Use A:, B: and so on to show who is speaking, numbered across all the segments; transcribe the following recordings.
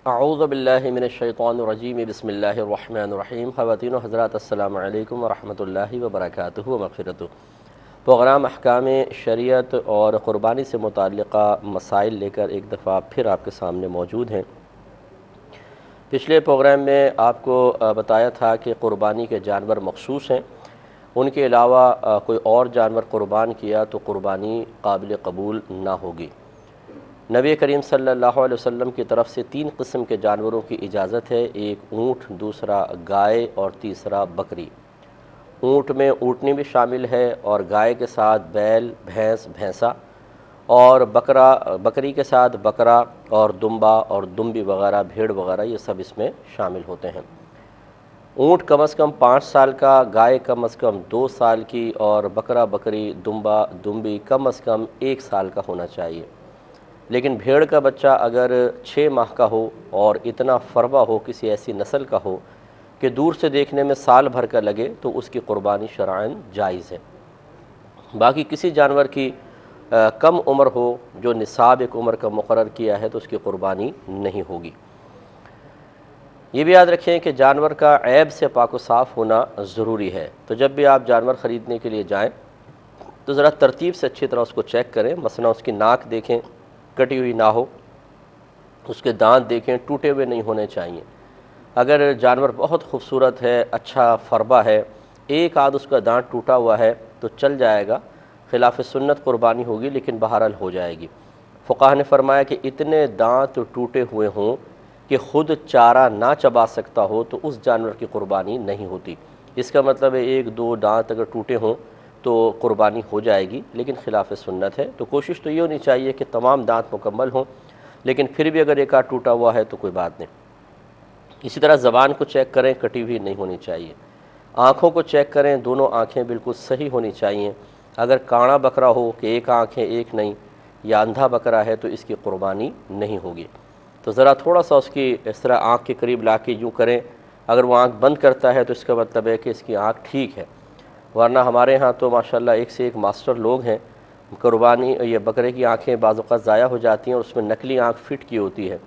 A: اعوذ باللہ من الشیطان الرجیم بسم اللہ الرحمن الرحیم۔ خواتین و حضرات السلام علیکم ورحمۃ اللہ وبرکاتہ و مغفرتہ۔ پروگرام احکام شریعت اور قربانی سے متعلقہ مسائل لے کر ایک دفعہ پھر آپ کے سامنے موجود ہیں۔ پچھلے پروگرام میں آپ کو بتایا تھا کہ قربانی کے جانور مخصوص ہیں، ان کے علاوہ کوئی اور جانور قربان کیا تو قربانی قابل قبول نہ ہوگی۔ نبی کریم صلی اللہ علیہ وسلم کی طرف سے 3 قسم کے جانوروں کی اجازت ہے، ایک اونٹ، دوسرا گائے اور تیسرا بکری۔ اونٹ میں اونٹنی بھی شامل ہے اور گائے کے ساتھ بیل، بھینس، بھینسا، اور بکری کے ساتھ بکرا اور دمبا اور دمبی وغیرہ، بھیڑ وغیرہ، یہ سب اس میں شامل ہوتے ہیں۔ اونٹ کم از کم 5 سال کا، گائے کم از کم 2 سال کی اور بکرا، بکری، دمبا، دمبی کم از کم 1 سال کا ہونا چاہیے۔ لیکن بھیڑ کا بچہ اگر 6 ماہ کا ہو اور اتنا فربا ہو، کسی ایسی نسل کا ہو کہ دور سے دیکھنے میں سال بھر کا لگے، تو اس کی قربانی شرعاً جائز ہے۔ باقی کسی جانور کی کم عمر ہو، جو نصاب ایک عمر کا مقرر کیا ہے، تو اس کی قربانی نہیں ہوگی۔ یہ بھی یاد رکھیں کہ جانور کا عیب سے پاک و صاف ہونا ضروری ہے، تو جب بھی آپ جانور خریدنے کے لیے جائیں تو ذرا ترتیب سے اچھی طرح اس کو چیک کریں۔ مثلا اس کی ناک دیکھیں، کٹی ہوئی نہ ہو، اس کے دانت دیکھیں، ٹوٹے ہوئے نہیں ہونے چاہیے۔ اگر جانور بہت خوبصورت ہے، اچھا فربا ہے، ایک آدھ اس کا دانت ٹوٹا ہوا ہے تو چل جائے گا، خلاف سنت قربانی ہوگی لیکن بہرحال ہو جائے گی۔ فقہا نے فرمایا کہ اتنے دانت ٹوٹے ہوئے ہوں کہ خود چارہ نہ چبا سکتا ہو تو اس جانور کی قربانی نہیں ہوتی۔ اس کا مطلب ہے 1-2 دانت اگر ٹوٹے ہوں تو قربانی ہو جائے گی لیکن خلاف سنت ہے۔ تو کوشش تو یہ ہونی چاہیے کہ تمام دانت مکمل ہوں، لیکن پھر بھی اگر ایک آدھ ٹوٹا ہوا ہے تو کوئی بات نہیں۔ اسی طرح زبان کو چیک کریں، کٹی ہوئی نہیں ہونی چاہیے۔ آنکھوں کو چیک کریں، دونوں آنکھیں بالکل صحیح ہونی چاہیے۔ اگر کاڑا بکرا ہو کہ ایک آنکھ ہے ایک نہیں، یا اندھا بکرا ہے تو اس کی قربانی نہیں ہوگی۔ تو ذرا تھوڑا سا اس کی اس طرح آنکھ کے قریب لا کے یوں کریں، اگر وہ آنکھ بند کرتا ہے تو اس کا مطلب ہے کہ اس کی آنکھ ٹھیک ہے، ورنہ ہمارے ہاں تو ماشاءاللہ ایک سے ایک ماسٹر لوگ ہیں، قربانی یہ بکرے کی آنکھیں بعض اوقات ضائع ہو جاتی ہیں اور اس میں نقلی آنکھ فٹ کی ہوتی ہے،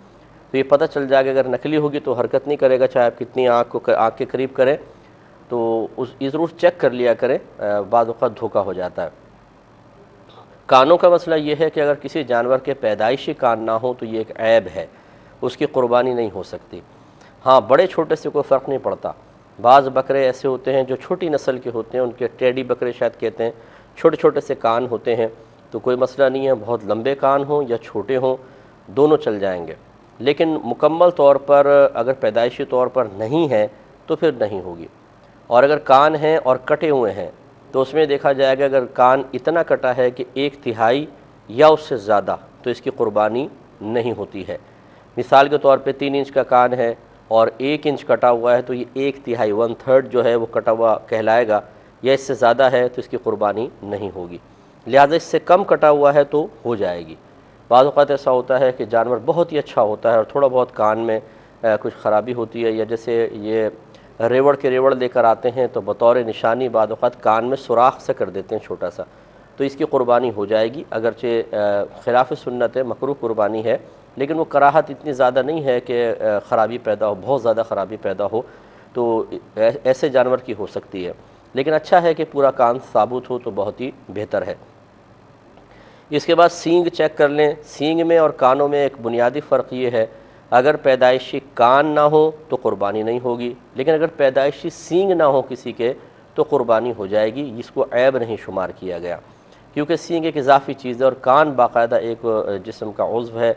A: تو یہ پتہ چل جائے گا اگر نقلی ہوگی تو حرکت نہیں کرے گا، چاہے آپ کتنی آنکھ کے قریب کریں، تو یہ ضرور چیک کر لیا کریں، بعض اوقات دھوکہ ہو جاتا ہے۔ کانوں کا مسئلہ یہ ہے کہ اگر کسی جانور کے پیدائشی کان نہ ہوں تو یہ ایک عیب ہے، اس کی قربانی نہیں ہو سکتی۔ ہاں، بڑے چھوٹے سے کوئی فرق نہیں پڑتا۔ بعض بکرے ایسے ہوتے ہیں جو چھوٹی نسل کے ہوتے ہیں، ان کے ٹیڈی بکرے شاید کہتے ہیں، چھوٹے چھوٹے سے کان ہوتے ہیں، تو کوئی مسئلہ نہیں ہے، بہت لمبے کان ہوں یا چھوٹے ہوں، دونوں چل جائیں گے۔ لیکن مکمل طور پر اگر پیدائشی طور پر نہیں ہے تو پھر نہیں ہوگی۔ اور اگر کان ہیں اور کٹے ہوئے ہیں تو اس میں دیکھا جائے گا اگر کان اتنا کٹا ہے کہ 1/3 یا اس سے زیادہ، تو اس کی قربانی نہیں ہوتی ہے۔ مثال کے طور پہ 3 انچ کا کان ہے اور 1 انچ کٹا ہوا ہے تو یہ 1/3 1/3 جو ہے وہ کٹا ہوا کہلائے گا، یا اس سے زیادہ ہے تو اس کی قربانی نہیں ہوگی۔ لہٰذا اس سے کم کٹا ہوا ہے تو ہو جائے گی۔ بعض اوقات ایسا ہوتا ہے کہ جانور بہت ہی اچھا ہوتا ہے اور تھوڑا بہت کان میں کچھ خرابی ہوتی ہے، یا جیسے یہ ریوڑ کے ریوڑ لے کر آتے ہیں تو بطور نشانی بعض اوقات کان میں سوراخ سے کر دیتے ہیں چھوٹا سا، تو اس کی قربانی ہو جائے گی، اگرچہ خلاف سنت ہے، مکروہ قربانی ہے، لیکن وہ کراہت اتنی زیادہ نہیں ہے کہ خرابی پیدا ہو، بہت زیادہ خرابی پیدا ہو، تو ایسے جانور کی ہو سکتی ہے۔ لیکن اچھا ہے کہ پورا کان ثابت ہو تو بہت ہی بہتر ہے۔ اس کے بعد سینگ چیک کر لیں۔ سینگ میں اور کانوں میں ایک بنیادی فرق یہ ہے، اگر پیدائشی کان نہ ہو تو قربانی نہیں ہوگی، لیکن اگر پیدائشی سینگ نہ ہو کسی کے تو قربانی ہو جائے گی، اس کو عیب نہیں شمار کیا گیا، کیونکہ سینگ ایک اضافی چیز ہے اور کان باقاعدہ ایک جسم کا عضو ہے،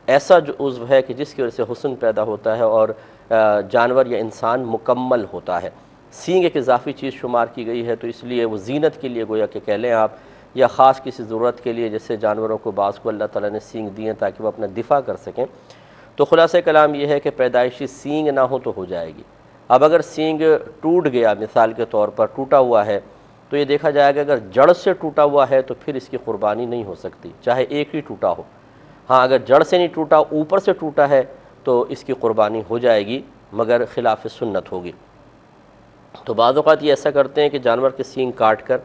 A: ایسا جو عضو ہے کہ جس کی وجہ سے حسن پیدا ہوتا ہے اور جانور یا انسان مکمل ہوتا ہے۔ سینگ ایک اضافی چیز شمار کی گئی ہے، تو اس لیے وہ زینت کے لیے گویا کہ کہہ لیں آپ، یا خاص کسی ضرورت کے لیے، جیسے جانوروں کو بعض کو اللہ تعالیٰ نے سینگ دیے ہیں تاکہ وہ اپنا دفاع کر سکیں۔ تو خلاصہ کلام یہ ہے کہ پیدائشی سینگ نہ ہو تو ہو جائے گی۔ اب اگر سینگ ٹوٹ گیا، مثال کے طور پر ٹوٹا ہوا ہے، تو یہ دیکھا جائے گا اگر جڑ سے ٹوٹا ہوا ہے تو پھر اس کی قربانی نہیں ہو سکتی، چاہے ایک ہی ٹوٹا ہو۔ ہاں، اگر جڑ سے نہیں ٹوٹا، اوپر سے ٹوٹا ہے تو اس کی قربانی ہو جائے گی، مگر خلاف سنت ہوگی۔ تو بعض اوقات یہ ایسا کرتے ہیں کہ جانور کے سینگ کاٹ کر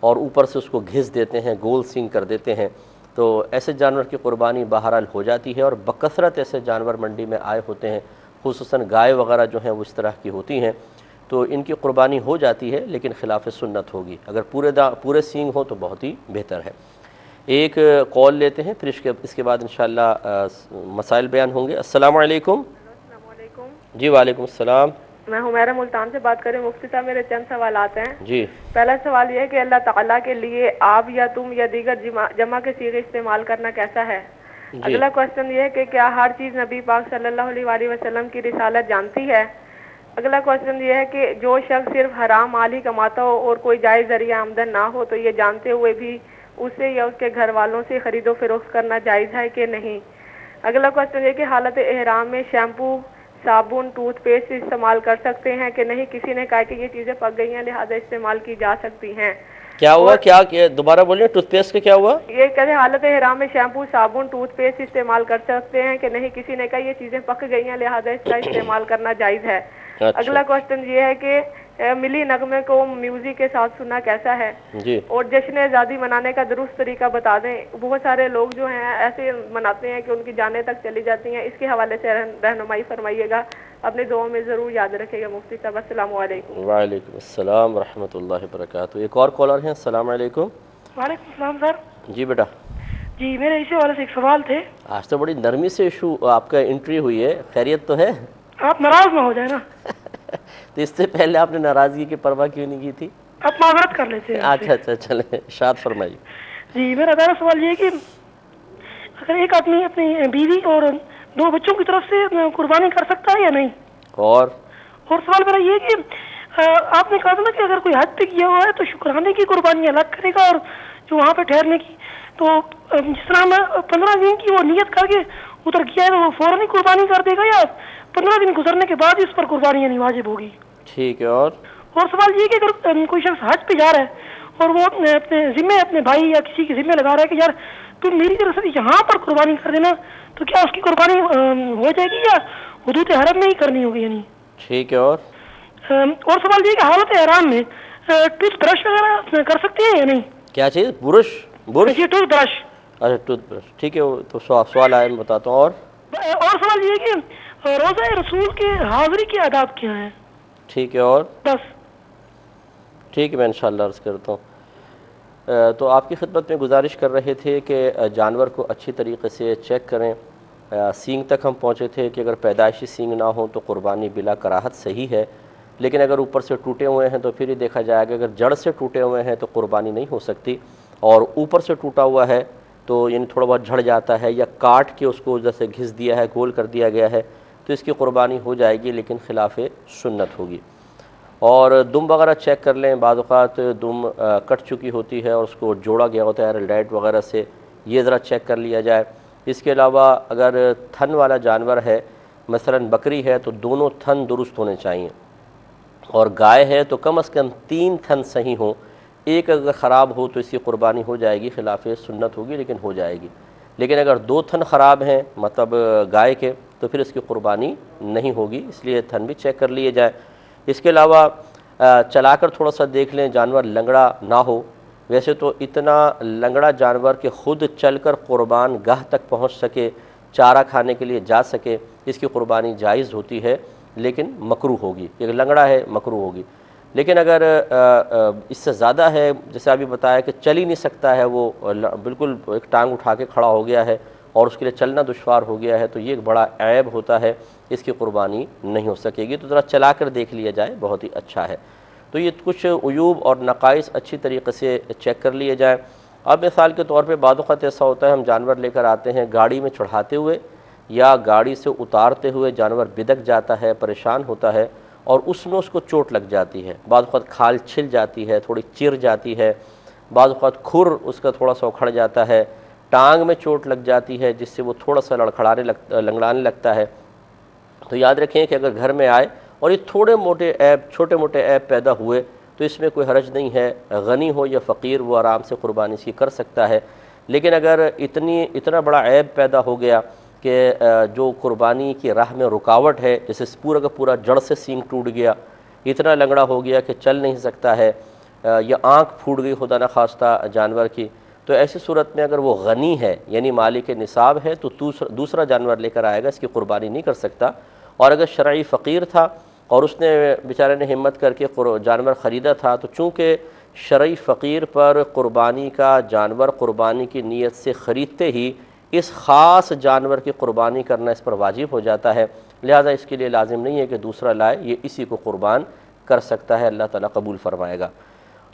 A: اور اوپر سے اس کو گھس دیتے ہیں، گول سینگ کر دیتے ہیں، تو ایسے جانور کی قربانی بہرحال ہو جاتی ہے، اور بکثرت ایسے جانور منڈی میں آئے ہوتے ہیں، خصوصاً گائے وغیرہ جو ہیں وہ اس طرح کی ہوتی ہیں، تو ان کی قربانی ہو جاتی ہے لیکن خلاف سنت ہوگی۔ اگر پورے سینگ ہوں تو بہت ہی بہتر ہے۔ ایک کال لیتے ہیں، پھر اس کے بعد انشاءاللہ مسائل بیان ہوں گے۔ السلام علیکم۔
B: السلام علیکم
A: جی وعلیکم السلام۔
B: میں حمیرہ ملتان سے بات کر رہی ہوں۔ مفتی صاحب میرے چند سوالات ہیں۔
A: جی
B: پہلا سوال یہ ہے کہ اللہ تعالیٰ کے لیے آپ یا تم یا دیگر جمع کے صیغے استعمال کرنا کیسا ہے؟ اگلا کوشچن یہ ہے کہ کیا ہر چیز نبی پاک صلی اللہ علیہ وآلہ وسلم کی رسالت جانتی ہے؟ اگلا کوشچن یہ ہے کہ جو شخص صرف حرام مال ہی کماتا ہو اور کوئی جائز ذریعہ آمدن نہ ہو تو یہ جانتے ہوئے بھی اسے یا اس کے گھر والوں سے خرید و فروخت کرنا جائز ہے کہ نہیں؟ اگلا کوشچن یہ کہ حالت احرام میں شیمپو، صابن، ٹوتھ پیسٹ استعمال کر سکتے ہیں کہ نہیں؟ کسی نے کہا کہ یہ چیزیں پک گئی ہیں لہذا استعمال کی جا سکتی ہیں۔
A: کیا ہوا؟ کیا دوبارہ بولیے، ٹوتھ پیسٹ کا کیا ہوا؟
B: یہ کہتے ہیں حالت احرام میں شیمپو، صابن، ٹوتھ پیسٹ استعمال کر سکتے ہیں کہ نہیں؟ کسی نے کہا یہ چیزیں پک گئی ہیں لہذا اس کا استعمال کرنا جائز ہے۔ اگلا کوشچن یہ ہے کہ ملی نغمے کو میوزک کے ساتھ سننا کیسا ہے؟
A: جی
B: اور جشن آزادی منانے کا درست طریقہ بتا دیں۔ بہت سارے لوگ جو ہیں ایسے مناتے ہیں کہ ان کی جانیں تک چلی جاتی ہیں، اس کے حوالے سے رہنمائی فرمائیے گا، اپنے دعاؤں میں ضرور یاد رکھے گا مفتی صاحب۔ السلام علیکم۔
A: وعلیکم السلام ورحمۃ اللہ وبرکاتہ۔ ایک اور کالر ہیں، السلام علیکم۔
C: وعلیکم السلام سر۔
A: جی بیٹا۔
C: جی میرے اسی والے سے ایک سوال تھے۔
A: آج تو بڑی نرمی سے ایشو آپ کا انٹری ہوئی ہے، خیریت تو ہے؟
C: آپ ناراض نہ ہو جائے نا۔
A: تو اس سے پہلے آپ نے ناراضگی کی پرواہ کیوں نہیں کی تھی؟
C: آپ معذرت کر لیتے ہیں۔
A: اچھا چلیں، ارشاد فرمائیے۔
C: جی میرا پہلا سوال یہ ہے کہ اگر ایک آدمی اپنی بیوی اور 2 بچوں کی طرف سے قربانی کر سکتا ہے یا نہیں؟
A: اور
C: سوال میرا یہ ہے کہ آپ نے کہا تھا نا کہ اگر کوئی حج پہ کیا ہوا ہے تو شکرانے کی قربانی الگ کرے گا اور جو وہاں پہ ٹھہرنے کی، تو جس طرح میں 15 دن کی وہ نیت کر کے ادھر کیا ہے تو وہ فوراً ہی قربانی کر دے گا یا 15 دن گزرنے کے بعد اس پر قربانی یعنی واجب ہوگی؟
A: ٹھیک ہے۔
C: اور سوال یہ کہ اگر کوئی شخص حج پہ جا رہا ہے اور وہ اپنے ذمے اپنے بھائی یا کسی کے ذمے لگا رہا ہے کہ یار تم میری طرف سے یہاں پر قربانی کر دینا، تو کیا اس کی قربانی ہو جائے گی یا حدود حرم میں ہی کرنی ہوگی یعنی؟
A: ٹھیک ہے۔ اور
C: سوال یہ کہ حالت احرام میں ٹوتھ برش وغیرہ کر سکتے ہیں یا نہیں؟
A: کیا چیز؟ برش؟
C: یہ ٹوتھ برش۔
A: اچھا ٹوتھ برش، ٹھیک ہے، تو سوال آیا میں بتاتا ہوں۔
C: اور سوال یہ کہ روزہ رسول کے حاضری کے آداب کیا ہیں؟
A: ٹھیک ہے۔ اور
C: بس
A: ٹھیک ہے، میں انشاءاللہ عرض کرتا ہوں۔ تو آپ کی خدمت میں گزارش کر رہے تھے کہ جانور کو اچھی طریقے سے چیک کریں۔ سینگ تک ہم پہنچے تھے کہ اگر پیدائشی سینگ نہ ہوں تو قربانی بلا کراہت صحیح ہے، لیکن اگر اوپر سے ٹوٹے ہوئے ہیں تو پھر یہ دیکھا جائے گا، اگر جڑ سے ٹوٹے ہوئے ہیں تو قربانی نہیں ہو سکتی، اور اوپر سے ٹوٹا ہوا ہے تو یعنی تھوڑا بہت جھڑ جاتا ہے یا کاٹ کے اس کو جیسے گھس دیا ہے، گول کر دیا گیا ہے، تو اس کی قربانی ہو جائے گی لیکن خلاف سنت ہوگی۔ اور دم وغیرہ چیک کر لیں، بعض اوقات دم کٹ چکی ہوتی ہے اور اس کو جوڑا گیا ہوتا ہے ریلڈائٹ وغیرہ سے، یہ ذرا چیک کر لیا جائے۔ اس کے علاوہ اگر تھن والا جانور ہے، مثلا بکری ہے، تو دونوں تھن درست ہونے چاہیے، اور گائے ہے تو کم از کم 3 تھن صحیح ہوں، ایک اگر خراب ہو تو اس کی قربانی ہو جائے گی، خلاف سنت ہوگی لیکن ہو جائے گی۔ لیکن اگر 2 تھن خراب ہیں مطلب گائے کے، تو پھر اس کی قربانی نہیں ہوگی، اس لیے تھن بھی چیک کر لیے جائے۔ اس کے علاوہ چلا کر تھوڑا سا دیکھ لیں جانور لنگڑا نہ ہو۔ ویسے تو اتنا لنگڑا جانور کہ خود چل کر قربان گاہ تک پہنچ سکے، چارہ کھانے کے لیے جا سکے، اس کی قربانی جائز ہوتی ہے لیکن مکروہ ہوگی، یہ لنگڑا ہے مکروہ ہوگی۔ لیکن اگر اس سے زیادہ ہے، جیسے ابھی بتایا کہ چل ہی نہیں سکتا ہے، وہ بالکل ایک ٹانگ اٹھا کے کھڑا ہو گیا ہے اور اس کے لیے چلنا دشوار ہو گیا ہے، تو یہ ایک بڑا عیب ہوتا ہے، اس کی قربانی نہیں ہو سکے گی، تو ذرا چلا کر دیکھ لیا جائے، بہت ہی اچھا ہے۔ تو یہ کچھ عیوب اور نقائص اچھی طریقے سے چیک کر لیے جائیں۔ اب مثال کے طور پہ بعض اوقات ایسا ہوتا ہے، ہم جانور لے کر آتے ہیں، گاڑی میں چڑھاتے ہوئے یا گاڑی سے اتارتے ہوئے جانور بدک جاتا ہے، پریشان ہوتا ہے، اور اس میں اس کو چوٹ لگ جاتی ہے، بعض اوقات کھال چھل جاتی ہے، تھوڑی چر جاتی ہے، بعض اوقات کھر اس کا تھوڑا سا اکھڑ جاتا ہے، ٹانگ میں چوٹ لگ جاتی ہے جس سے وہ تھوڑا سا لنگڑانے لگتا ہے۔ تو یاد رکھیں کہ اگر گھر میں آئے اور یہ چھوٹے موٹے عیب پیدا ہوئے تو اس میں کوئی حرج نہیں ہے، غنی ہو یا فقیر وہ آرام سے قربانی اس کی کر سکتا ہے۔ لیکن اگر اتنا بڑا عیب پیدا ہو گیا کہ جو قربانی کی راہ میں رکاوٹ ہے، جیسے پورا کا پورا جڑ سے سینگ ٹوٹ گیا، اتنا لنگڑا ہو گیا کہ چل نہیں سکتا ہے، یا آنکھ پھوٹ گئی خدا نخواستہ جانور کی، تو ایسی صورت میں اگر وہ غنی ہے یعنی مالک نصاب ہے تو دوسرا جانور لے کر آئے گا، اس کی قربانی نہیں کر سکتا۔ اور اگر شرعی فقیر تھا اور اس نے بیچارے نے ہمت کر کے جانور خریدا تھا، تو چونکہ شرعی فقیر پر قربانی کا جانور قربانی کی نیت سے خریدتے ہی اس خاص جانور کی قربانی کرنا اس پر واجب ہو جاتا ہے، لہذا اس کے لیے لازم نہیں ہے کہ دوسرا لائے، یہ اسی کو قربان کر سکتا ہے، اللہ تعالیٰ قبول فرمائے گا۔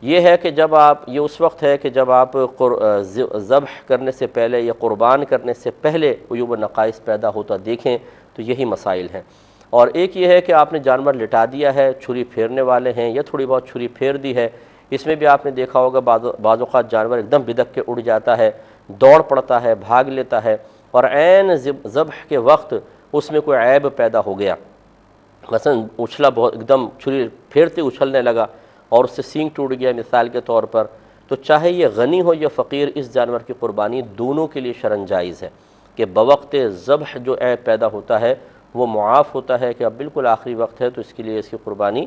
A: یہ ہے کہ جب آپ یہ اس وقت ہے کہ جب آپ ذبح کرنے سے پہلے یا قربان کرنے سے پہلے عیوب و نقائص پیدا ہوتا دیکھیں تو یہی مسائل ہیں۔ اور ایک یہ ہے کہ آپ نے جانور لٹا دیا ہے، چھری پھیرنے والے ہیں یا تھوڑی بہت چھری پھیر دی ہے، اس میں بھی آپ نے دیکھا ہوگا بعض اوقات جانور ایک دم بدک کے اڑ جاتا ہے، دوڑ پڑتا ہے، بھاگ لیتا ہے، اور عین ذبح کے وقت اس میں کوئی عیب پیدا ہو گیا، مثلا اچھلا بہت ایک دم چھری پھیرتے اچھلنے لگا اور اس سے سینگ ٹوٹ گیا مثال کے طور پر، تو چاہے یہ غنی ہو یا فقیر، اس جانور کی قربانی دونوں کے لیے شرعاً جائز ہے کہ بوقت ذبح جو عیب پیدا ہوتا ہے وہ معاف ہوتا ہے کہ اب بالکل آخری وقت ہے، تو اس کے لیے اس کی قربانی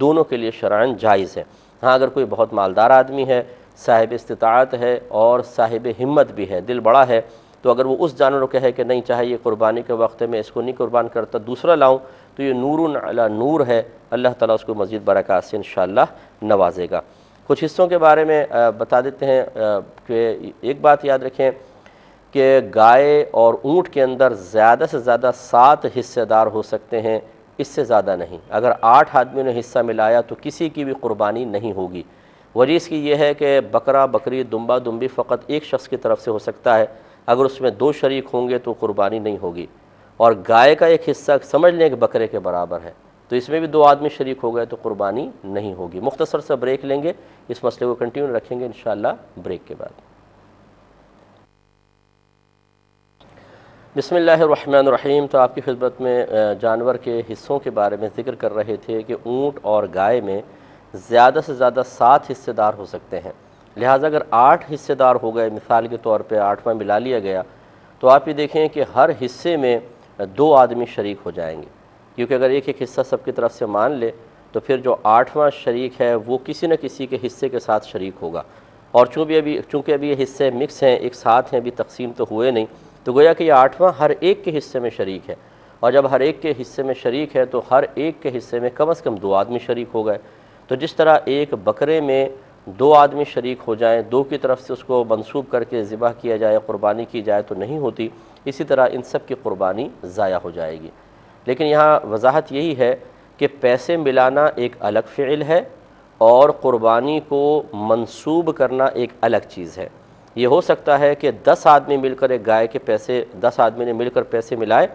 A: دونوں کے لیے شرعاً جائز ہے۔ ہاں اگر کوئی بہت مالدار آدمی ہے، صاحب استطاعت ہے اور صاحب ہمت بھی ہے، دل بڑا ہے، تو اگر وہ اس جانور کو کہے کہ نہیں چاہے یہ قربانی کے وقت میں اس کو نہیں قربان کرتا، دوسرا لاؤں، تو یہ نور علی نور ہے، اللہ تعالیٰ اس کو مزید برکات سے انشاءاللہ نوازے گا۔ کچھ حصوں کے بارے میں بتا دیتے ہیں کہ ایک بات یاد رکھیں کہ گائے اور اونٹ کے اندر زیادہ سے زیادہ 7 حصے دار ہو سکتے ہیں، اس سے زیادہ نہیں۔ اگر 8 آدمیوں نے حصہ ملایا تو کسی کی بھی قربانی نہیں ہوگی۔ وجہ اس کی یہ ہے کہ بکرا بکری دمبا دمبی فقط ایک شخص کی طرف سے ہو سکتا ہے، اگر اس میں 2 شریک ہوں گے تو قربانی نہیں ہوگی، اور گائے کا ایک حصہ سمجھ لیں کہ بکرے کے برابر ہے، تو اس میں بھی 2 آدمی شریک ہو گئے تو قربانی نہیں ہوگی۔ مختصر سا بریک لیں گے، اس مسئلے کو کنٹینیو رکھیں گے انشاءاللہ بریک کے بعد۔ بسم اللہ الرحمن الرحیم۔ تو آپ کی خدمت میں جانور کے حصوں کے بارے میں ذکر کر رہے تھے کہ اونٹ اور گائے میں زیادہ سے زیادہ 7 حصے دار ہو سکتے ہیں، لہٰذا اگر 8 حصے دار ہو گئے، مثال کے طور پہ 8واں ملا لیا گیا، تو آپ یہ دیکھیں کہ ہر حصے میں 2 آدمی شریک ہو جائیں گے، کیونکہ اگر ایک حصہ سب کی طرف سے مان لے تو پھر جو 8واں شریک ہے وہ کسی نہ کسی کے حصے کے ساتھ شریک ہوگا، اور چونکہ ابھی یہ حصے مکس ہیں، ایک ساتھ ہیں، ابھی تقسیم تو ہوئے نہیں، تو گویا کہ یہ 8واں ہر ایک کے حصے میں شریک ہے، اور جب ہر ایک کے حصے میں شریک ہے تو ہر ایک کے حصے میں کم از کم 2 آدمی شریک ہو گئے۔ تو جس طرح ایک بکرے میں 2 آدمی شریک ہو جائیں، 2 کی طرف سے اس کو منسوب کر کے ذبح کیا جائے، قربانی کی جائے تو نہیں ہوتی، اسی طرح ان سب کی قربانی ضائع ہو جائے گی۔ لیکن یہاں وضاحت یہی ہے کہ پیسے ملانا ایک الگ فعل ہے اور قربانی کو منسوب کرنا ایک الگ چیز ہے۔ یہ ہو سکتا ہے کہ 10 آدمی مل کر ایک گائے کے پیسے، 10 آدمی نے مل کر پیسے ملائے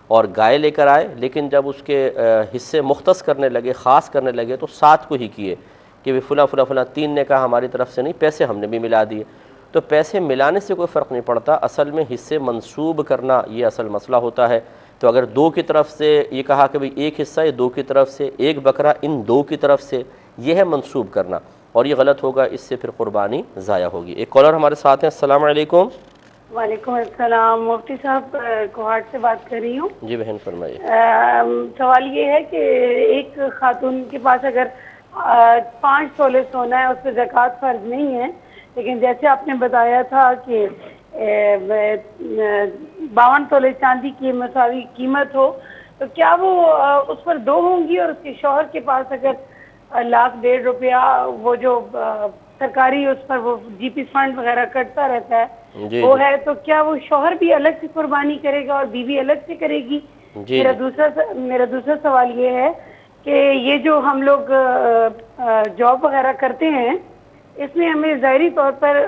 A: اور گائے لے کر آئے، لیکن جب اس کے حصے مختص کرنے لگے، خاص کرنے لگے، تو 7 کو ہی کیے کہ فلاں 3 نے کہا ہماری طرف سے نہیں، پیسے ہم نے بھی ملا دیے۔ تو پیسے ملانے سے کوئی فرق نہیں پڑتا، اصل میں حصے منسوب کرنا یہ اصل مسئلہ ہوتا ہے۔ تو اگر 2 کی طرف سے یہ کہا کہ بھئی ایک حصہ ہے، 2 کی طرف سے، ایک بکرا ان 2 کی طرف سے، یہ ہے منسوب کرنا، اور یہ غلط ہوگا، اس سے پھر قربانی ضائع ہوگی۔ ایک کالر ہمارے ساتھ ہیں، السلام علیکم۔
D: وعلیکم السلام، مفتی صاحب کوہاٹ سے بات کر رہی ہوں۔
A: جی بہن فرمائیے۔
D: سوال یہ ہے کہ ایک خاتون کے پاس اگر 5 تولے سونا ہے، اس پہ زکوٰۃ فرض نہیں ہے، لیکن جیسے آپ نے بتایا تھا کہ 52 تولے چاندی کی مساوی قیمت ہو، تو کیا وہ اس پر 2 ہوں گی، اور اس کے شوہر کے پاس اگر 1.5 لاکھ روپیہ وہ جو سرکاری اس پر وہ جی پی فنڈ وغیرہ کٹتا رہتا ہے وہ ہے، تو کیا وہ شوہر بھی الگ سے قربانی کرے گا اور بیوی الگ سے کرے گی؟ میرا دوسرا سوال یہ ہے کہ یہ جو ہم لوگ جاب وغیرہ کرتے ہیں، اس میں ہمیں ظاہری طور پر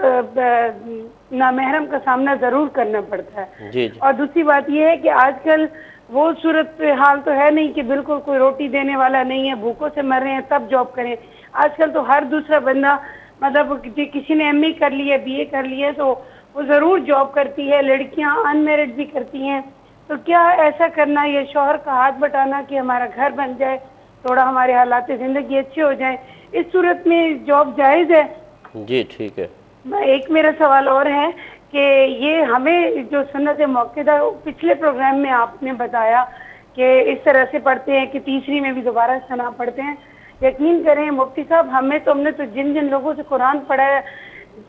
D: نامحرم کا سامنا ضرور کرنا پڑتا ہے، اور دوسری بات یہ ہے کہ آج کل وہ صورت حال تو ہے نہیں کہ بالکل کوئی روٹی دینے والا نہیں ہے، بھوکوں سے مر رہے ہیں تب جاب کریں۔ آج کل تو ہر دوسرا بندہ، مطلب کسی نے ایم اے کر لی ہے، بی اے کر لی ہے، تو وہ ضرور جاب کرتی ہے، لڑکیاں ان میرڈ بھی کرتی ہیں۔ تو کیا ایسا کرنا، یہ شوہر کا ہاتھ بٹانا کہ ہمارا گھر بن جائے، تھوڑا ہمارے حالات زندگی اچھے ہو جائیں، اس صورت میں جاب جائز ہے؟
A: جی ٹھیک ہے۔
D: ایک میرا سوال اور ہے کہ یہ ہمیں جو سنت موقدہ پچھلے پروگرام میں آپ نے بتایا کہ اس طرح سے پڑھتے ہیں کہ تیسری میں بھی دوبارہ ثنا پڑھتے ہیں، یقین کریں مفتی صاحب ہم نے تو جن لوگوں سے قرآن پڑھا ہے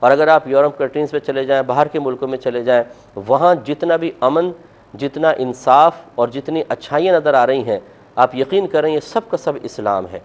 A: اور اگر آپ یورپ کنٹریز میں چلے جائیں، باہر کے ملکوں میں چلے جائیں، وہاں جتنا بھی امن، جتنا انصاف اور جتنی اچھائیاں نظر آ رہی ہیں، آپ یقین کریں یہ سب کا سب اسلام ہے۔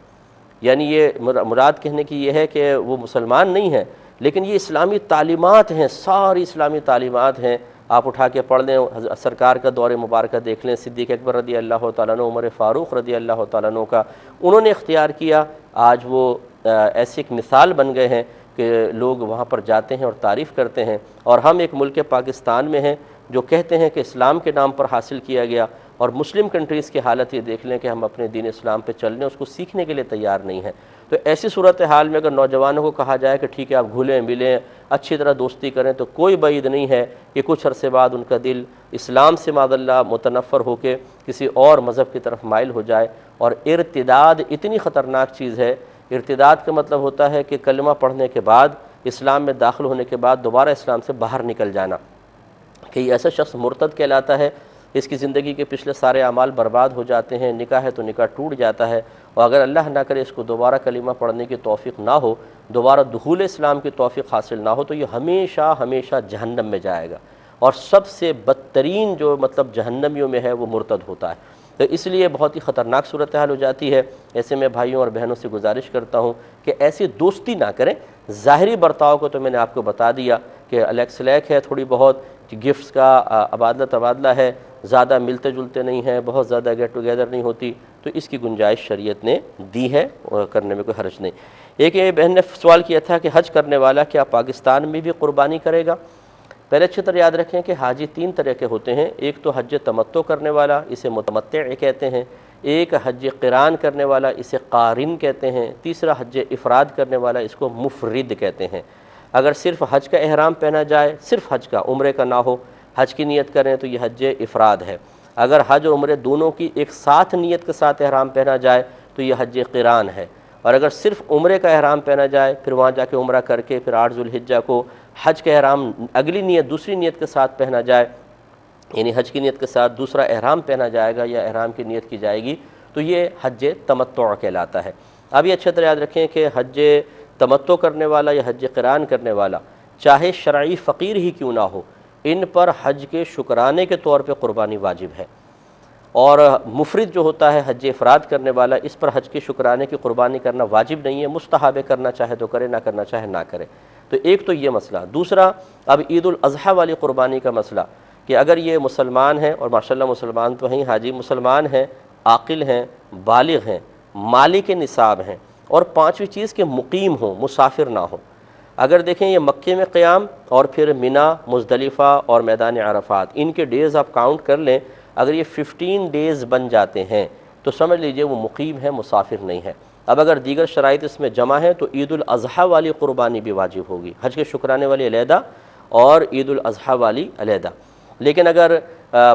A: یعنی یہ مراد کہنے کی یہ ہے کہ وہ مسلمان نہیں ہیں، لیکن یہ اسلامی تعلیمات ہیں، ساری اسلامی تعلیمات ہیں۔ آپ اٹھا کے پڑھ لیں، سرکار کا دور مبارکہ دیکھ لیں، صدیق اکبر رضی اللہ تعالیٰ عنہ، عمر فاروق رضی اللہ تعالیٰ عنہ کا انہوں نے اختیار کیا، آج وہ ایسی ایک مثال بن گئے ہیں کہ لوگ وہاں پر جاتے ہیں اور تعریف کرتے ہیں۔ اور ہم ایک ملک پاکستان میں ہیں جو کہتے ہیں کہ اسلام کے نام پر حاصل کیا گیا، اور مسلم کنٹریز کی حالت یہ دیکھ لیں کہ ہم اپنے دین اسلام پہ چل لیں، اس کو سیکھنے کے لیے تیار نہیں ہیں۔ تو ایسی صورتحال میں اگر نوجوانوں کو کہا جائے کہ ٹھیک ہے آپ گھلیں ملیں، اچھی طرح دوستی کریں، تو کوئی بعید نہیں ہے کہ کچھ عرصے بعد ان کا دل اسلام سے معاذ اللہ متنفر ہو کے کسی اور مذہب کی طرف مائل ہو جائے۔ اور ارتداد اتنی خطرناک چیز ہے، ارتداد کا مطلب ہوتا ہے کہ کلمہ پڑھنے کے بعد، اسلام میں داخل ہونے کے بعد دوبارہ اسلام سے باہر نکل جانا، کہ یہ ایسا شخص مرتد کہلاتا ہے، اس کی زندگی کے پچھلے سارے اعمال برباد ہو جاتے ہیں، نکاح ہے تو نکاح ٹوٹ جاتا ہے، اور اگر اللہ نہ کرے اس کو دوبارہ کلمہ پڑھنے کی توفیق نہ ہو، دوبارہ دخول اسلام کی توفیق حاصل نہ ہو، تو یہ ہمیشہ ہمیشہ جہنم میں جائے گا، اور سب سے بدترین جو مطلب جہنمیوں میں ہے وہ مرتد ہوتا ہے۔ تو اس لیے بہت ہی خطرناک صورتحال ہو جاتی ہے۔ ایسے میں بھائیوں اور بہنوں سے گزارش کرتا ہوں کہ ایسی دوستی نہ کریں۔ ظاہری برتاؤ کو تو میں نے آپ کو بتا دیا کہ الیکس لیک ہے، تھوڑی بہت گفٹس کا ابادلہ تبادلہ ہے، زیادہ ملتے جلتے نہیں ہیں، بہت زیادہ گیٹ ٹوگیدر نہیں ہوتی، تو اس کی گنجائش شریعت نے دی ہے، اور کرنے میں کوئی حرج نہیں۔ ایک یہ بہن نے سوال کیا تھا کہ حج کرنے والا کیا پاکستان میں بھی قربانی کرے گا؟ پہلے اچھی طرح یاد رکھیں کہ حاجی تین طرح کے ہوتے ہیں، ایک تو حج تمتع کرنے والا، اسے متمتع کہتے ہیں، ایک حج قران کرنے والا، اسے قارن کہتے ہیں، تیسرا حج افراد کرنے والا، اس کو مفرد کہتے ہیں۔ اگر صرف حج کا احرام پہنا جائے، صرف حج کا، عمرے کا نہ ہو، حج کی نیت کریں تو یہ حج افراد ہے۔ اگر حج اور عمرے دونوں کی ایک ساتھ نیت کے ساتھ احرام پہنا جائے تو یہ حج قران ہے۔ اور اگر صرف عمرے کا احرام پہنا جائے، پھر وہاں جا کے عمرہ کر کے پھر 8 ذوالحجہ کو حج کا احرام اگلی نیت دوسری نیت کے ساتھ پہنا جائے، یعنی حج کی نیت کے ساتھ دوسرا احرام پہنا جائے گا یا احرام کی نیت کی جائے گی، تو یہ حج تمتع کہلاتا ہے۔ اب یہ اچھا طرح یاد رکھیں کہ حج تمتع کرنے والا یا حج قران کرنے والا چاہے شرعی فقیر ہی کیوں نہ ہو، ان پر حج کے شکرانے کے طور پہ قربانی واجب ہے۔ اور مفرد جو ہوتا ہے حج افراد کرنے والا، اس پر حج کے شکرانے کی قربانی کرنا واجب نہیں ہے، مستحب ہے، کرنا چاہے تو کرے، نہ کرنا چاہے نہ کرے۔ تو ایک تو یہ مسئلہ۔ دوسرا اب عید الاضحیٰ والی قربانی کا مسئلہ، کہ اگر یہ مسلمان ہیں، اور ماشاءاللہ مسلمان تو ہیں حاجی، مسلمان ہیں، عاقل ہیں، بالغ ہیں، مالک نصاب ہیں، اور پانچویں چیز کہ مقیم ہوں، مسافر نہ ہوں۔ اگر دیکھیں یہ مکے میں قیام اور پھر منا، مزدلفہ اور میدان عرفات، ان کے ڈیز آپ کاؤنٹ کر لیں، اگر یہ 15 ڈیز بن جاتے ہیں تو سمجھ لیجئے وہ مقیم ہے، مسافر نہیں ہے۔ اب اگر دیگر شرائط اس میں جمع ہیں تو عید الاضحیٰ والی قربانی بھی واجب ہوگی، حج کے شکرانے والی علیحدہ اور عید الاضحیٰ والی علیحدہ۔ لیکن اگر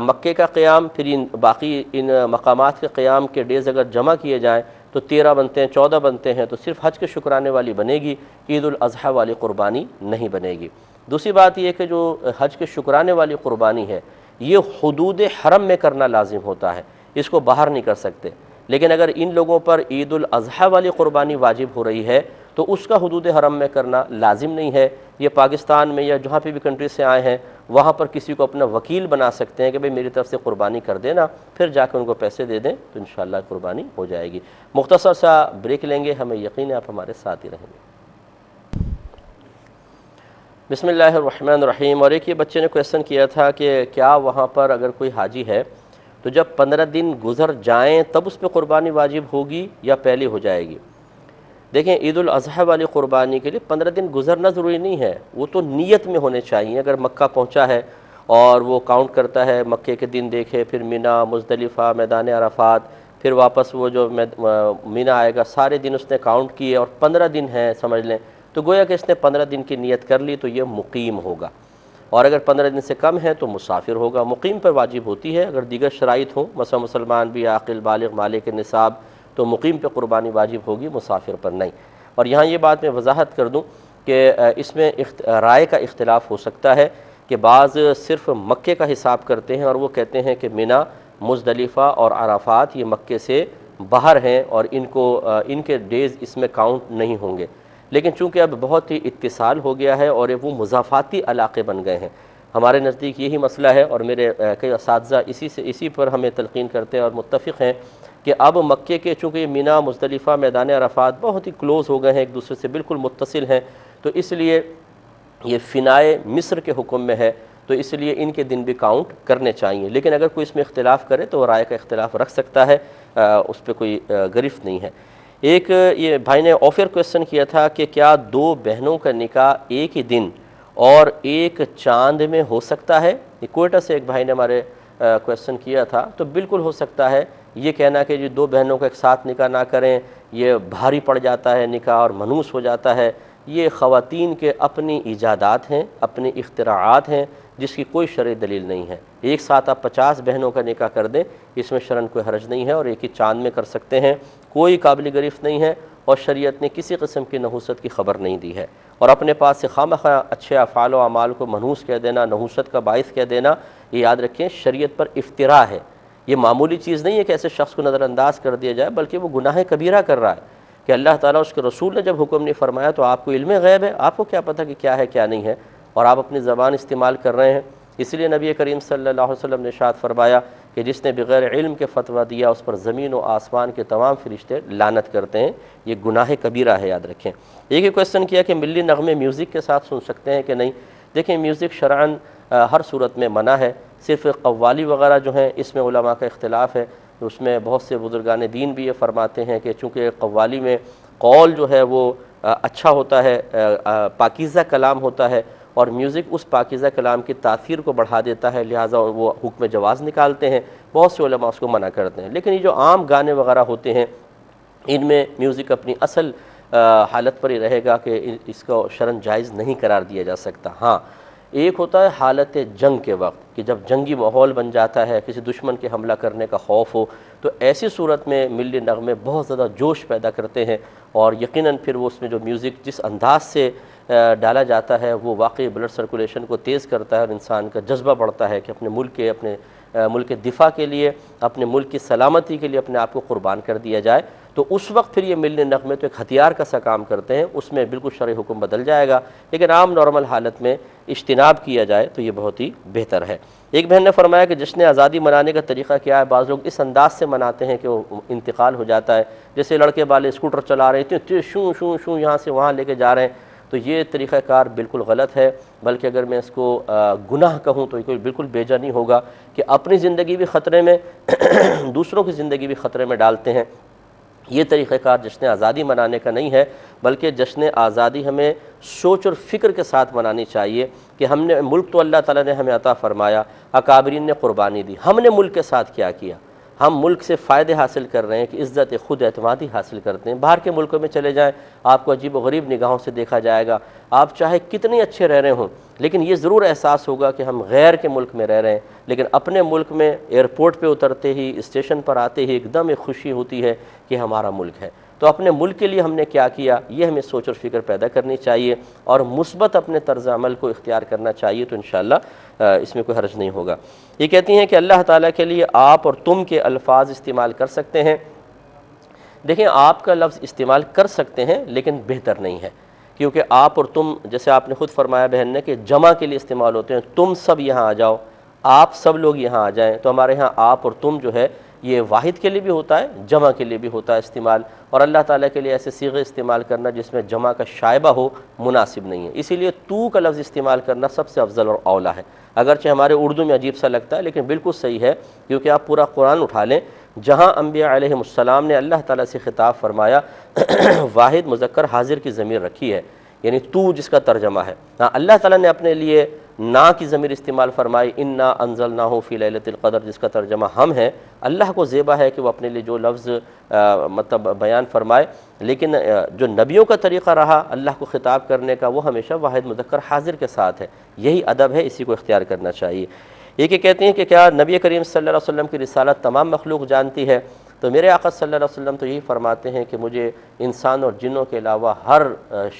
A: مکے کا قیام پھر باقی ان مقامات کے قیام کے ڈیز اگر جمع کیے جائیں تو 13 بنتے ہیں، 14 بنتے ہیں، تو صرف حج کے شکرانے والی بنے گی، عید الاضحیٰ والی قربانی نہیں بنے گی۔ دوسری بات یہ کہ جو حج کے شکرانے والی قربانی ہے یہ حدود حرم میں کرنا لازم ہوتا ہے، اس کو باہر نہیں کر سکتے۔ لیکن اگر ان لوگوں پر عید الاضحیٰ والی قربانی واجب ہو رہی ہے تو اس کا حدود حرم میں کرنا لازم نہیں ہے۔ یہ پاکستان میں یا جہاں پہ بھی کنٹری سے آئے ہیں وہاں پر کسی کو اپنا وکیل بنا سکتے ہیں کہ بھئی میری طرف سے قربانی کر دینا، پھر جا کے ان کو پیسے دے دیں تو انشاءاللہ قربانی ہو جائے گی۔ مختصر سا بریک لیں گے، ہمیں یقین ہے آپ ہمارے ساتھ ہی رہیں گے۔ بسم اللہ الرحمن الرحیم۔ اور ایک یہ بچے نے کویسچن کیا تھا کہ کیا وہاں پر اگر کوئی حاجی ہے تو جب 15 دن گزر جائیں تب اس پہ قربانی واجب ہوگی یا پہلے ہو جائے گی؟ دیکھیں عید الاضحیٰ والی قربانی کے لیے 15 دن گزرنا ضروری نہیں ہے، وہ تو نیت میں ہونے چاہیے۔ اگر مکہ پہنچا ہے اور وہ کاؤنٹ کرتا ہے، مکے کے دن دیکھے، پھر منا، مزدلفہ، میدان عرفات، پھر واپس وہ جو منا آئے گا، سارے دن اس نے کاؤنٹ کیے اور 15 دن ہیں سمجھ لیں، تو گویا کہ اس نے 15 دن کی نیت کر لی تو یہ مقیم ہوگا۔ اور اگر 15 دن سے کم ہے تو مسافر ہوگا۔ مقیم پر واجب ہوتی ہے اگر دیگر شرائط ہوں، مثلا مسلمان بھی، عاقل بالغ مالک نصاب، تو مقیم پہ قربانی واجب ہوگی، مسافر پر نہیں۔ اور یہاں یہ بات میں وضاحت کر دوں کہ اس میں رائے کا اختلاف ہو سکتا ہے کہ بعض صرف مکے کا حساب کرتے ہیں اور وہ کہتے ہیں کہ منا، مزدلفہ اور عرفات یہ مکے سے باہر ہیں اور ان کے ڈیز اس میں کاؤنٹ نہیں ہوں گے۔ لیکن چونکہ اب بہت ہی اتصال ہو گیا ہے اور وہ مضافاتی علاقے بن گئے ہیں، ہمارے نزدیک یہی مسئلہ ہے، اور میرے کئی اساتذہ اسی پر ہمیں تلقین کرتے ہیں اور متفق ہیں کہ اب مکے کے چونکہ مینا، مزدلفہ، میدان عرفات بہت ہی کلوز ہو گئے ہیں، ایک دوسرے سے بالکل متصل ہیں، تو اس لیے یہ فنائے مصر کے حکم میں ہے، تو اس لیے ان کے دن بھی کاؤنٹ کرنے چاہیے، لیکن اگر کوئی اس میں اختلاف کرے تو رائے کا اختلاف رکھ سکتا ہے، اس پہ کوئی گرفت نہیں ہے۔ ایک یہ بھائی نے آفر کویسچن کیا تھا کہ کیا دو بہنوں کا نکاح ایک ہی دن اور ایک چاند میں ہو سکتا ہے؟ یہ کوئٹہ سے ایک بھائی نے ہمارے کویسچن کیا تھا، تو بالکل ہو سکتا ہے۔ یہ کہنا کہ دو بہنوں کا ایک ساتھ نکاح نہ کریں، یہ بھاری پڑ جاتا ہے نکاح اور منحوس ہو جاتا ہے، یہ خواتین کے اپنی ایجادات ہیں، اپنی اختراعات ہیں، جس کی کوئی شرعی دلیل نہیں ہے۔ ایک ساتھ آپ 50 بہنوں کا نکاح کر دیں، اس میں شرعاً کوئی حرج نہیں ہے، اور ایک ہی چاند میں کر سکتے ہیں، کوئی قابل گرفت نہیں ہے، اور شریعت نے کسی قسم کی نحوست کی خبر نہیں دی ہے۔ اور اپنے پاس سے خواہ اچھے افعال و اعمال کو منحوس کہہ دینا، نحوست کا باعث کہہ دینا، یہ یاد رکھیں شریعت پر افتراء ہے۔ یہ معمولی چیز نہیں ہے کہ ایسے شخص کو نظر انداز کر دیا جائے، بلکہ وہ گناہ کبیرہ کر رہا ہے کہ اللہ تعالیٰ اس کے رسول نے جب حکم نہیں فرمایا تو آپ کو علم غیب ہے، آپ کو کیا پتہ کہ کیا ہے کیا نہیں ہے، اور آپ اپنی زبان استعمال کر رہے ہیں۔ اس لیے نبی کریم صلی اللہ علیہ وسلم نے ارشاد فرمایا کہ جس نے بغیر علم کے فتویٰ دیا اس پر زمین و آسمان کے تمام فرشتے لعنت کرتے ہیں، یہ گناہ کبیرہ ہے، یاد رکھیں۔ ایک ہی کویسچن کیا کہ ملی نغمے میوزک کے ساتھ سن سکتے ہیں کہ نہیں؟ دیکھیں میوزک شرعاً ہر صورت میں منع ہے، صرف قوالی وغیرہ جو ہیں اس میں علماء کا اختلاف ہے، اس میں بہت سے بزرگان دین بھی یہ فرماتے ہیں کہ چونکہ قوالی میں قول جو ہے وہ اچھا ہوتا ہے، پاکیزہ کلام ہوتا ہے، اور میوزک اس پاکیزہ کلام کی تاثیر کو بڑھا دیتا ہے، لہٰذا وہ حکم جواز نکالتے ہیں، بہت سے علماء اس کو منع کرتے ہیں۔ لیکن یہ جو عام گانے وغیرہ ہوتے ہیں ان میں میوزک اپنی اصل حالت پر ہی رہے گا کہ اس کو شرعاً جائز نہیں قرار دیا جا سکتا۔ ہاں ایک ہوتا ہے حالت جنگ کے وقت کہ جب جنگی ماحول بن جاتا ہے، کسی دشمن کے حملہ کرنے کا خوف ہو، تو ایسی صورت میں ملی نغمے بہت زیادہ جوش پیدا کرتے ہیں، اور یقیناً پھر وہ اس میں جو میوزک جس انداز سے ڈالا جاتا ہے وہ واقعی بلڈ سرکولیشن کو تیز کرتا ہے، اور انسان کا جذبہ بڑھتا ہے کہ اپنے ملک کے دفاع کے لیے، اپنے ملک کی سلامتی کے لیے اپنے آپ کو قربان کر دیا جائے، تو اس وقت پھر یہ ملی نغمے تو ایک ہتھیار کا سا کام کرتے ہیں، اس میں بالکل شرعی حکم بدل جائے گا، لیکن عام نارمل حالت میں اجتناب کیا جائے تو یہ بہت ہی بہتر ہے۔ ایک بہن نے فرمایا کہ جشن آزادی منانے کا طریقہ کیا ہے؟ بعض لوگ اس انداز سے مناتے ہیں کہ وہ انتقال ہو جاتا ہے، جیسے لڑکے والے اسکوٹر چلا رہے ہیں، شوں شوں شوں یہاں سے وہاں لے کے جا رہے ہیں، تو یہ طریقہ کار بالکل غلط ہے، بلکہ اگر میں اس کو گناہ کہوں تو یہ بالکل بیجا نہیں ہوگا کہ اپنی زندگی بھی خطرے میں دوسروں کی زندگی بھی خطرے میں ڈالتے ہیں۔ یہ طریقہ کار جشن آزادی منانے کا نہیں ہے، بلکہ جشن آزادی ہمیں سوچ اور فکر کے ساتھ منانی چاہیے کہ ہم نے ملک تو اللہ تعالیٰ نے ہمیں عطا فرمایا، اکابرین نے قربانی دی، ہم نے ملک کے ساتھ کیا کیا؟ ہم ملک سے فائدے حاصل کر رہے ہیں کہ عزت خود اعتمادی حاصل کرتے ہیں۔ باہر کے ملکوں میں چلے جائیں، آپ کو عجیب و غریب نگاہوں سے دیکھا جائے گا، آپ چاہے کتنے اچھے رہ رہے ہوں، لیکن یہ ضرور احساس ہوگا کہ ہم غیر کے ملک میں رہ رہے ہیں، لیکن اپنے ملک میں ایئرپورٹ پہ اترتے ہی، اسٹیشن پر آتے ہی ایک دم ایک خوشی ہوتی ہے کہ ہمارا ملک ہے۔ تو اپنے ملک کے لیے ہم نے کیا کیا، یہ ہمیں سوچ اور فکر پیدا کرنی چاہیے، اور مثبت اپنے طرز عمل کو اختیار کرنا چاہیے، تو انشاءاللہ اس میں کوئی حرج نہیں ہوگا۔ یہ کہتی ہیں کہ اللہ تعالیٰ کے لیے آپ اور تم کے الفاظ استعمال کر سکتے ہیں؟ دیکھیں آپ کا لفظ استعمال کر سکتے ہیں لیکن بہتر نہیں ہے، کیونکہ آپ اور تم جیسے آپ نے خود فرمایا بہن نے کہ جمع کے لیے استعمال ہوتے ہیں، تم سب یہاں آ جاؤ، آپ سب لوگ یہاں آ جائیں، تو ہمارے ہاں آپ اور تم جو ہے یہ واحد کے لیے بھی ہوتا ہے، جمع کے لیے بھی ہوتا ہے استعمال، اور اللہ تعالیٰ کے لیے ایسے صیغے استعمال کرنا جس میں جمع کا شائبہ ہو مناسب نہیں ہے، اسی لیے تو کا لفظ استعمال کرنا سب سے افضل اور اولیٰ ہے۔ اگرچہ ہمارے اردو میں عجیب سا لگتا ہے لیکن بالکل صحیح ہے، کیونکہ آپ پورا قرآن اٹھا لیں، جہاں انبیاء علیہ السلام نے اللہ تعالیٰ سے خطاب فرمایا واحد مذکر حاضر کی ضمیر رکھی ہے، یعنی تو جس کا ترجمہ ہے۔ ہاں اللہ تعالیٰ نے اپنے لیے نا کی ضمیر استعمال فرمائی، انا انزلناہ فی لیلۃ القدر، جس کا ترجمہ ہم ہے۔ اللہ کو زیبا ہے کہ وہ اپنے لیے جو لفظ مطلب بیان فرمائے، لیکن جو نبیوں کا طریقہ رہا اللہ کو خطاب کرنے کا وہ ہمیشہ واحد مذکر حاضر کے ساتھ ہے، یہی ادب ہے، اسی کو اختیار کرنا چاہیے۔ یہ کہ کہتے ہیں کہ کیا نبی کریم صلی اللہ علیہ وسلم کی رسالت تمام مخلوق جانتی ہے؟ تو میرے آقا صلی اللہ علیہ وسلم تو یہی فرماتے ہیں کہ مجھے انسان اور جنوں کے علاوہ ہر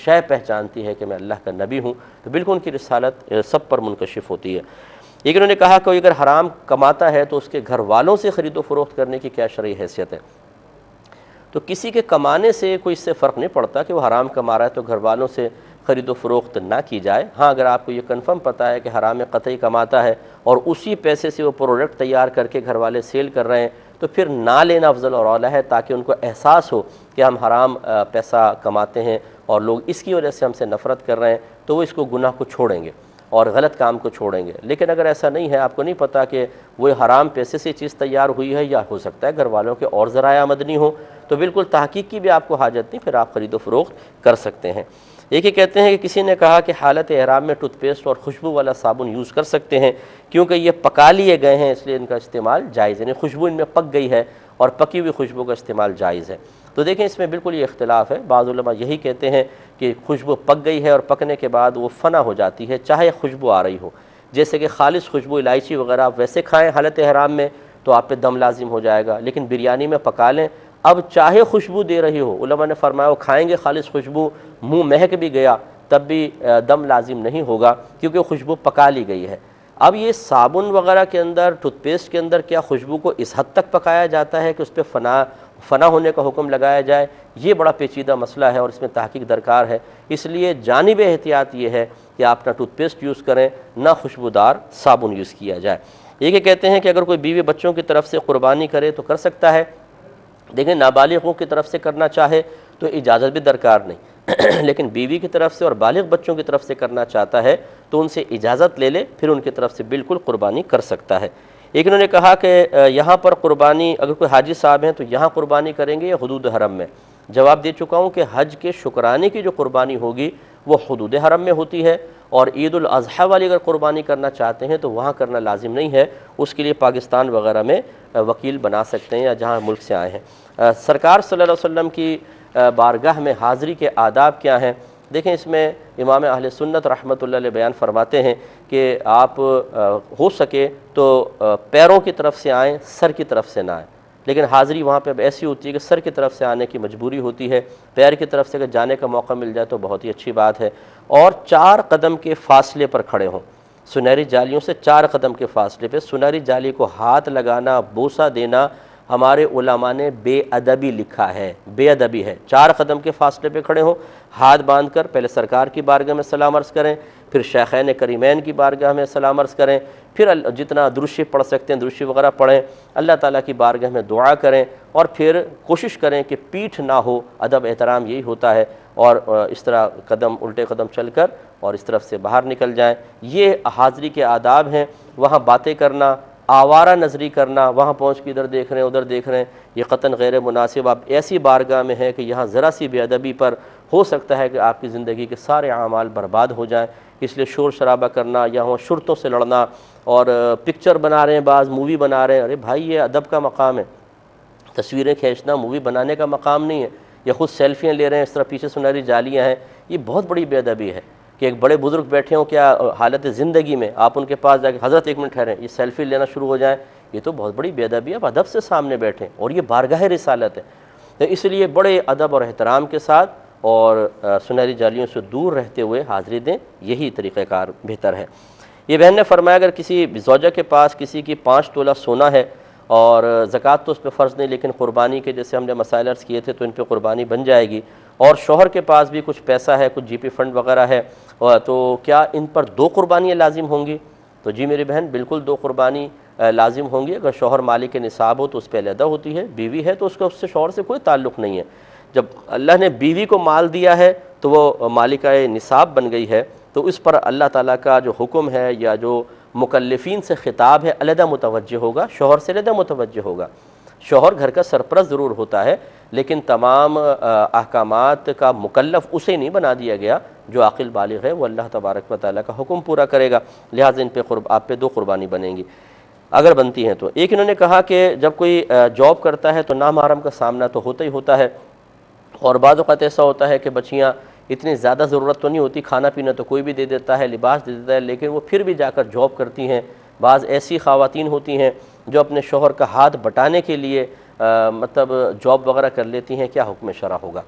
A: شے پہچانتی ہے کہ میں اللہ کا نبی ہوں، تو بالکل ان کی رسالت سب پر منکشف ہوتی ہے۔ لیکن انہوں نے کہا کہ اگر حرام کماتا ہے تو اس کے گھر والوں سے خرید و فروخت کرنے کی کیا شرعی حیثیت ہے؟ تو کسی کے کمانے سے کوئی اس سے فرق نہیں پڑتا کہ وہ حرام کما رہا ہے تو گھر والوں سے خرید و فروخت نہ کی جائے۔ ہاں اگر آپ کو یہ کنفرم پتہ ہے کہ حرام قطعی کماتا ہے اور اسی پیسے سے وہ پروڈکٹ تیار کر کے گھر والے سیل کر رہے ہیں تو پھر نہ لینا افضل اور اولیٰ ہے، تاکہ ان کو احساس ہو کہ ہم حرام پیسہ کماتے ہیں اور لوگ اس کی وجہ سے ہم سے نفرت کر رہے ہیں، تو وہ اس کو گناہ کو چھوڑیں گے اور غلط کام کو چھوڑیں گے۔ لیکن اگر ایسا نہیں ہے، آپ کو نہیں پتہ کہ وہ حرام پیسے سے چیز تیار ہوئی ہے یا ہو سکتا ہے گھر والوں کے اور ذرائع آمدنی ہو، تو بالکل تحقیق کی بھی آپ کو حاجت نہیں، پھر آپ خرید و فروخت کر سکتے ہیں۔ ایک یہ کہتے ہیں کہ کسی نے کہا کہ حالت احرام میں ٹوتھ پیسٹ اور خوشبو والا صابن یوز کر سکتے ہیں کیونکہ یہ پکا لیے گئے ہیں، اس لیے ان کا استعمال جائز ہے، یعنی خوشبو ان میں پک گئی ہے اور پکی ہوئی خوشبو کا استعمال جائز ہے۔ تو دیکھیں اس میں بالکل یہ اختلاف ہے، بعض علماء یہی کہتے ہیں کہ خوشبو پک گئی ہے اور پکنے کے بعد وہ فنا ہو جاتی ہے چاہے خوشبو آ رہی ہو، جیسے کہ خالص خوشبو الائچی وغیرہ آپ ویسے کھائیں حالت احرام میں تو آپ پہ دم لازم ہو جائے گا، لیکن بریانی میں پکا لیں اب چاہے خوشبو دے رہی ہو، علماء نے فرمایا وہ کھائیں گے خالص خوشبو منہ مہک بھی گیا تب بھی دم لازم نہیں ہوگا کیونکہ خوشبو پکا لی گئی ہے۔ اب یہ صابن وغیرہ کے اندر، ٹوتھ پیسٹ کے اندر کیا خوشبو کو اس حد تک پکایا جاتا ہے کہ اس پہ فنا ہونے کا حکم لگایا جائے؟ یہ بڑا پیچیدہ مسئلہ ہے اور اس میں تحقیق درکار ہے، اس لیے جانب احتیاط یہ ہے کہ آپ نہ ٹوتھ پیسٹ یوز کریں نہ خوشبودار صابن یوز کیا جائے۔ یہ کہتے ہیں کہ اگر کوئی بیوی بچوں کی طرف سے قربانی کرے تو کر سکتا ہے۔ دیکھیں نابالغوں کی طرف سے کرنا چاہے تو اجازت بھی درکار نہیں، لیکن بیوی کی طرف سے اور بالغ بچوں کی طرف سے کرنا چاہتا ہے تو ان سے اجازت لے لے، پھر ان کی طرف سے بالکل قربانی کر سکتا ہے۔ ایک انہوں نے کہا کہ یہاں پر قربانی اگر کوئی حاجی صاحب ہیں تو یہاں قربانی کریں گے یا حدود حرم میں؟ جواب دے چکا ہوں کہ حج کے شکرانے کی جو قربانی ہوگی وہ حدود حرم میں ہوتی ہے، اور عید الاضحیٰ والی اگر قربانی کرنا چاہتے ہیں تو وہاں کرنا لازم نہیں ہے، اس کے لیے پاکستان وغیرہ میں وکیل بنا سکتے ہیں یا جہاں ملک سے آئے ہیں۔ سرکار صلی اللہ علیہ وسلم کی بارگاہ میں حاضری کے آداب کیا ہیں؟ دیکھیں اس میں امام اہل سنت رحمۃ اللہ علیہ بیان فرماتے ہیں کہ آپ ہو سکے تو پیروں کی طرف سے آئیں، سر کی طرف سے نہ آئیں، لیکن حاضری وہاں پہ اب ایسی ہوتی ہے کہ سر کی طرف سے آنے کی مجبوری ہوتی ہے، پیر کی طرف سے اگر جانے کا موقع مل جائے تو بہت ہی اچھی بات ہے، اور 4 قدم کے فاصلے پر کھڑے ہوں، سنہری جالیوں سے 4 قدم کے فاصلے پہ۔ سنہری جالی کو ہاتھ لگانا، بوسہ دینا ہمارے علماء نے بے ادبی لکھا ہے، بے ادبی ہے۔ 4 قدم کے فاصلے پہ کھڑے ہوں، ہاتھ باندھ کر پہلے سرکار کی بارگاہ میں سلام عرض کریں، پھر شیخین کریمین کی بارگاہ میں سلام عرض کریں، پھر جتنا درود پڑھ سکتے ہیں درود وغیرہ پڑھیں، اللہ تعالیٰ کی بارگاہ میں دعا کریں، اور پھر کوشش کریں کہ پیٹھ نہ ہو۔ ادب احترام یہی ہوتا ہے، اور اس طرح قدم الٹے قدم چل کر اور اس طرف سے باہر نکل جائیں۔ یہ حاضری کے آداب ہیں۔ وہاں باتیں کرنا، آوارہ نظری کرنا، وہاں پہنچ کے ادھر دیکھ رہے ہیں ادھر دیکھ رہے ہیں، یہ قطعاً غیر مناسب۔ آپ ایسی بارگاہ میں ہیں کہ یہاں ذرا سی بے ادبی پر ہو سکتا ہے کہ آپ کی زندگی کے سارے اعمال برباد ہو جائیں، اس لیے شور شرابہ کرنا یا وہاں شرطوں سے لڑنا، اور پکچر بنا رہے ہیں بعض، مووی بنا رہے ہیں، ارے بھائی یہ ادب کا مقام ہے، تصویریں کھینچنا مووی بنانے کا مقام نہیں ہے، یا خود سیلفیاں لے رہے ہیں، اس طرح پیچھے سنہری جالیاں ہیں، یہ بہت بڑی بے ادبی ہے کہ ایک بڑے بزرگ بیٹھے ہوں کیا حالت زندگی میں آپ ان کے پاس جا کے حضرت 1 منٹ ٹھہریں، یہ سیلفی لینا شروع ہو جائیں، یہ تو بہت بڑی بے ادبی ہے۔ آپ ادب سے سامنے بیٹھیں، اور یہ بارگاہ رسالت ہے، تو اس لیے بڑے ادب اور احترام کے ساتھ اور سنہری جالیوں سے دور رہتے ہوئے حاضری دیں، یہی طریقہ کار بہتر ہے۔ یہ بہن نے فرمایا اگر کسی زوجہ کے پاس کسی کی 5 تولہ سونا ہے اور زکوٰۃ تو اس پہ فرض نہیں، لیکن قربانی کے جیسے ہم نے مسائل عرض کیے تھے تو ان پہ قربانی بن جائے گی، اور شوہر کے پاس بھی کچھ پیسہ ہے، کچھ جی پی فنڈ وغیرہ ہے، تو کیا ان پر 2 قربانیاں لازم ہوں گی؟ تو جی میری بہن بالکل 2 قربانی لازم ہوں گی۔ اگر شوہر مالک نصاب ہو تو اس پہ علیحدہ ہوتی ہے، بیوی ہے تو اس کا اس سے شوہر سے کوئی تعلق نہیں ہے۔ جب اللہ نے بیوی کو مال دیا ہے تو وہ مالکہ نصاب بن گئی ہے، تو اس پر اللہ تعالیٰ کا جو حکم ہے یا جو مکلفین سے خطاب ہے علیحدہ متوجہ ہوگا، شوہر سے علیحدہ متوجہ ہوگا۔ شوہر گھر کا سرپرست ضرور ہوتا ہے، لیکن تمام احکامات کا مکلف اسے نہیں بنا دیا گیا، جو عاقل بالغ ہے وہ اللہ تبارک و تعالیٰ کا حکم پورا کرے گا، لہٰذا ان پہ آپ پہ 2 قربانی بنیں گی اگر بنتی ہیں تو۔ ایک انہوں نے کہا کہ جب کوئی جاب کرتا ہے تو نامحرم کا سامنا تو ہوتا ہی ہوتا ہے، اور بعض اوقات ایسا ہوتا ہے کہ بچیاں اتنی زیادہ ضرورت تو نہیں ہوتی، کھانا پینا تو کوئی بھی دے دیتا ہے، لباس دے دیتا ہے، لیکن وہ پھر بھی جا کر جاب کرتی ہیں۔ بعض ایسی خواتین ہوتی ہیں جو اپنے شوہر کا ہاتھ بٹانے کے لیے مطلب جاب وغیرہ کر لیتی ہیں، کیا حکم شرع ہوگا؟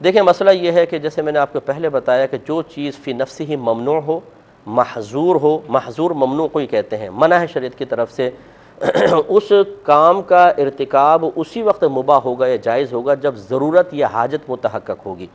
A: دیکھیں مسئلہ یہ ہے کہ جیسے میں نے آپ کو پہلے بتایا کہ جو چیز فی نفسی ہی ممنوع ہو، محظور ہو، محظور ممنوع کو ہی کہتے ہیں، منع ہے شریعت کی طرف سے، اس کام کا ارتکاب اسی وقت مباح ہوگا یا جائز ہوگا جب ضرورت یا حاجت متحقق ہوگی،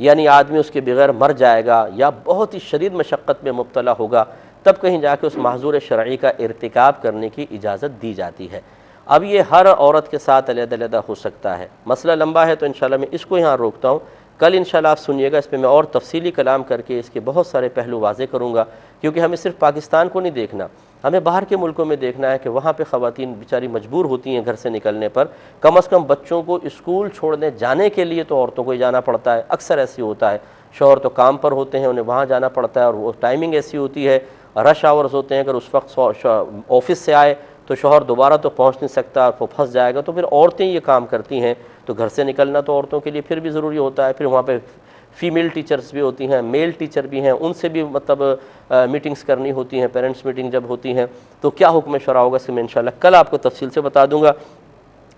A: یعنی آدمی اس کے بغیر مر جائے گا یا بہت ہی شدید مشقت میں مبتلا ہوگا، تب کہیں جا کے اس محظور شرعی کا ارتکاب کرنے کی اجازت دی جاتی ہے۔ اب یہ ہر عورت کے ساتھ علیحدہ علیحدہ ہو سکتا ہے، مسئلہ لمبا ہے تو انشاءاللہ میں اس کو یہاں روکتا ہوں، کل انشاءاللہ آپ سنیے گا، اس پہ میں اور تفصیلی کلام کر کے اس کے بہت سارے پہلو واضح کروں گا، کیونکہ ہمیں صرف پاکستان کو نہیں دیکھنا، ہمیں باہر کے ملکوں میں دیکھنا ہے کہ وہاں پہ خواتین بیچاری مجبور ہوتی ہیں گھر سے نکلنے پر، کم از کم بچوں کو اسکول چھوڑنے جانے کے لیے تو عورتوں کو ہی جانا پڑتا ہے، اکثر ایسی ہوتا ہے، شوہر تو کام پر ہوتے ہیں، انہیں وہاں جانا پڑتا ہے، اور وہ ٹائمنگ ایسی ہوتی ہے، رش آورز ہوتے ہیں، اگر اس وقت آفس سے آئے تو شوہر دوبارہ تو پہنچ نہیں سکتا، وہ پھنس جائے گا، تو پھر عورتیں یہ کام کرتی ہیں، تو گھر سے نکلنا تو عورتوں کے لیے پھر بھی ضروری ہوتا ہے، پھر وہاں پہ فیمیل ٹیچرز بھی ہوتی ہیں، میل ٹیچر بھی ہیں، ان سے بھی مطلب میٹنگز کرنی ہوتی ہیں، پیرنٹس میٹنگ جب ہوتی ہیں تو کیا حکم شرع ہوگا، اس میں انشاءاللہ کل آپ کو تفصیل سے بتا دوں گا۔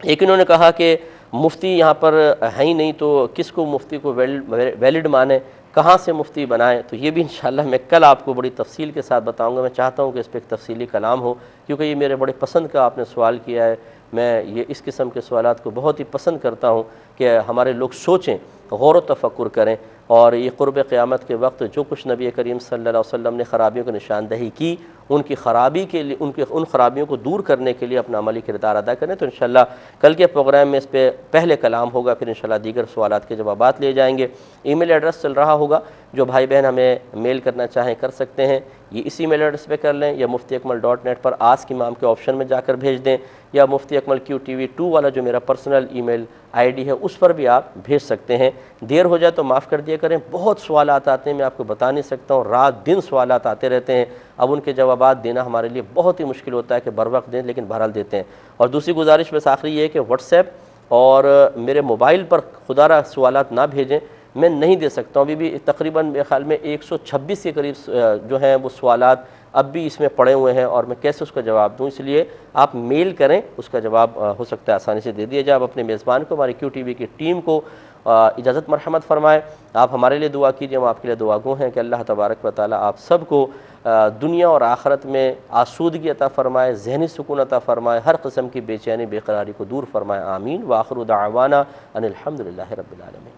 A: ایک انہوں نے کہا کہ مفتی یہاں پر ہے ہی نہیں تو کس کو مفتی کو ویلڈ مانے، کہاں سے مفتی بنائیں، تو یہ بھی انشاءاللہ میں کل آپ کو بڑی تفصیل کے ساتھ بتاؤں گا۔ میں چاہتا ہوں کہ اس پہ ایک تفصیلی کلام ہو، کیونکہ یہ میرے بڑے پسند کا آپ نے سوال کیا ہے، میں یہ اس قسم کے سوالات کو بہت ہی پسند کرتا ہوں کہ ہمارے لوگ سوچیں، غور و تفکر کریں، اور یہ قرب قیامت کے وقت جو کچھ نبی کریم صلی اللہ علیہ وسلم نے خرابیوں کی نشاندہی کی، ان کی خرابی کے لیے، ان خرابیوں کو دور کرنے کے لیے اپنا عملی کردار ادا کریں، تو انشاءاللہ کل کے پروگرام میں اس پہ پہلے کلام ہوگا، پھر انشاءاللہ دیگر سوالات کے جوابات لیے جائیں گے۔ ای میل ایڈریس چل رہا ہوگا، جو بھائی بہن ہمیں میل کرنا چاہیں کر سکتے ہیں، یہ اسی میل ایڈریس پہ کر لیں، یا muftiakmal.net پر آسک امام کے آپشن میں جا کر بھیج دیں، یا مفتی اکمل QTV2 والا جو میرا پرسنل ای میل ID ہے اس پر بھی آپ بھیج سکتے ہیں۔ دیر ہو جائے تو معاف کر دیا کریں، بہت سوالات آتے ہیں، میں آپ کو بتا نہیں سکتا ہوں، رات دن سوالات آتے رہتے ہیں، اب ان کے جوابات دینا ہمارے لیے بہت ہی مشکل ہوتا ہے کہ بر وقت دیں، لیکن بہرحال دیتے ہیں۔ اور دوسری گزارش بس آخری یہ ہے کہ واٹس ایپ اور میرے موبائل پر خدا را سوالات نہ بھیجیں، میں نہیں دے سکتا ہوں، ابھی بھی تقریباً میرے خیال میں 126 کے قریب جو ہیں وہ سوالات اب بھی اس میں پڑے ہوئے ہیں، اور میں کیسے اس کا جواب دوں، اس لیے آپ میل کریں، اس کا جواب ہو سکتا ہے آسانی سے دے دیا جائے۔ آپ اپنے میزبان کو، ہماری QTV کی ٹیم کو اجازت مرحمت فرمائیں، آپ ہمارے لیے دعا کیجئے، ہم آپ کے لیے دعا گو ہیں کہ اللہ تبارک و تعالی آپ سب کو دنیا اور آخرت میں آسودگی عطا فرمائے، ذہنی سکون عطا فرمائے، ہر قسم کی بے چینی بے قراری کو دور فرمائے، آمین۔ وآخر دعوانا ان الحمدللہ رب العالمین۔